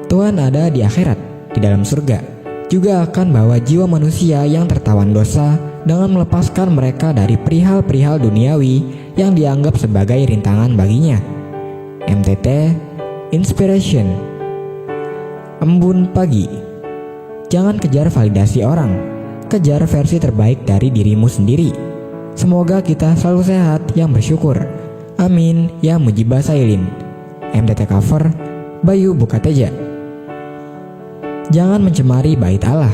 Tuhan ada di akhirat, di dalam surga, juga akan bawa jiwa manusia yang tertawan dosa dengan melepaskan mereka dari perihal-perihal duniawi yang dianggap sebagai rintangan baginya. MTT Inspiration. Embun pagi. Jangan kejar validasi orang, kejar versi terbaik dari dirimu sendiri. Semoga kita selalu sehat yang bersyukur. Amin ya mujibah sailin. MTT cover Bayu Bukateja. Jangan mencemari bait Allah.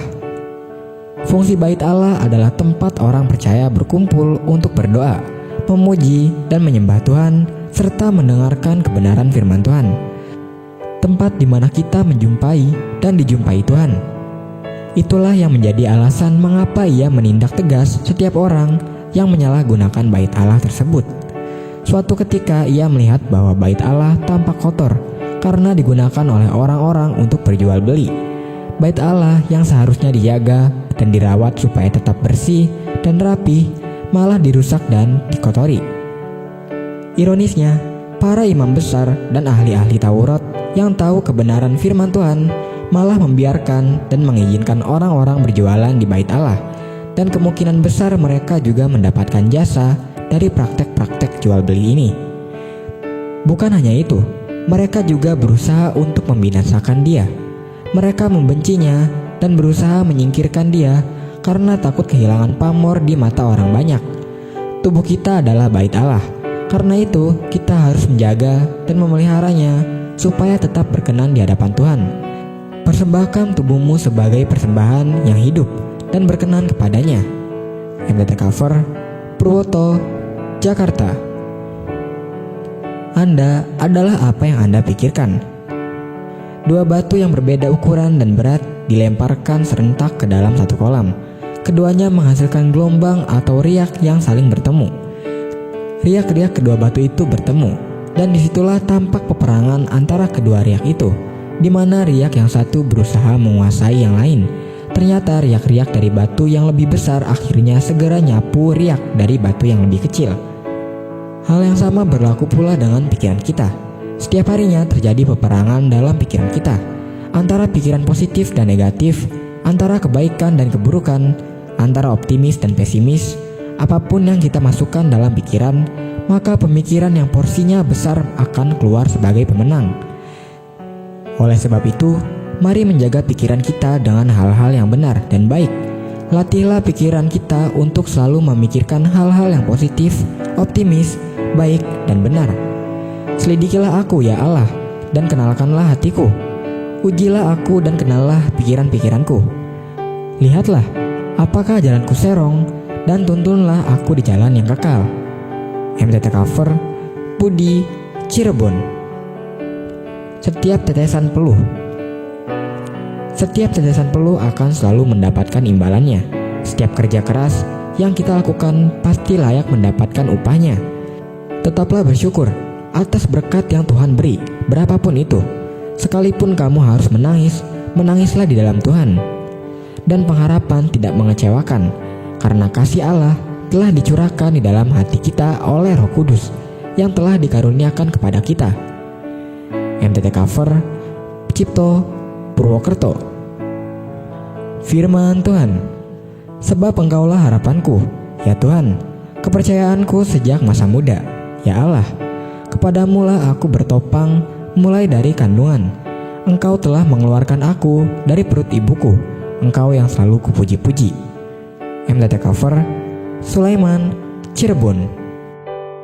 Fungsi bait Allah adalah tempat orang percaya berkumpul untuk berdoa, memuji dan menyembah Tuhan, serta mendengarkan kebenaran firman Tuhan. Tempat di mana kita menjumpai dan dijumpai Tuhan. Itulah yang menjadi alasan mengapa ia menindak tegas setiap orang yang menyalahgunakan bait Allah tersebut. Suatu ketika ia melihat bahwa bait Allah tampak kotor karena digunakan oleh orang-orang untuk berjual beli. Bait Allah yang seharusnya dijaga dan dirawat supaya tetap bersih dan rapi malah dirusak dan dikotori. Ironisnya, para imam besar dan ahli-ahli Taurat yang tahu kebenaran firman Tuhan malah membiarkan dan mengizinkan orang-orang berjualan di bait Allah, dan kemungkinan besar mereka juga mendapatkan jasa dari praktek-praktek jual beli ini. Bukan hanya itu, mereka juga berusaha untuk membinasakan dia. Mereka membencinya dan berusaha menyingkirkan dia karena takut kehilangan pamor di mata orang banyak. Tubuh kita adalah bait Allah. Karena itu, kita harus menjaga dan memeliharanya supaya tetap berkenan di hadapan Tuhan. Persembahkan tubuhmu sebagai persembahan yang hidup dan berkenan kepadanya. MTT cover Purwoto, Jakarta. Anda adalah apa yang Anda pikirkan. Dua batu yang berbeda ukuran dan berat dilemparkan serentak ke dalam satu kolam. Keduanya menghasilkan gelombang atau riak yang saling bertemu. Riak-riak kedua batu itu bertemu, dan disitulah tampak peperangan antara kedua riak itu, di mana riak yang satu berusaha menguasai yang lain. Ternyata riak-riak dari batu yang lebih besar akhirnya segera nyapu riak dari batu yang lebih kecil. Hal yang sama berlaku pula dengan pikiran kita. Setiap harinya terjadi peperangan dalam pikiran kita, antara pikiran positif dan negatif, antara kebaikan dan keburukan, antara optimis dan pesimis. Apapun yang kita masukkan dalam pikiran, maka pemikiran yang porsinya besar akan keluar sebagai pemenang. Oleh sebab itu, mari menjaga pikiran kita dengan hal-hal yang benar dan baik. Latihlah pikiran kita untuk selalu memikirkan hal-hal yang positif, optimis, baik, dan benar. Selidikilah aku ya Allah, dan kenalkanlah hatiku. Ujilah aku dan kenallah pikiran-pikiranku. Lihatlah, apakah jalanku serong, dan tuntunlah aku di jalan yang kekal. MTT cover Budi, Cirebon. Setiap tetesan peluh. Setiap tetesan peluh akan selalu mendapatkan imbalannya. Setiap kerja keras yang kita lakukan pasti layak mendapatkan upahnya. Tetaplah bersyukur atas berkat yang Tuhan beri, berapapun itu. Sekalipun kamu harus menangis, menangislah di dalam Tuhan. Dan pengharapan tidak mengecewakan, karena kasih Allah telah dicurahkan di dalam hati kita oleh Roh Kudus yang telah dikaruniakan kepada kita. MTT cover Cipto, Purwokerto. Firman Tuhan. Sebab Engkaulah harapanku, ya Tuhan, kepercayaanku sejak masa muda, ya Allah. Kepadamulah aku bertopang mulai dari kandungan. Engkau telah mengeluarkan aku dari perut ibuku. Engkau yang selalu kupuji-puji. MTT cover Sulaiman, Cirebon.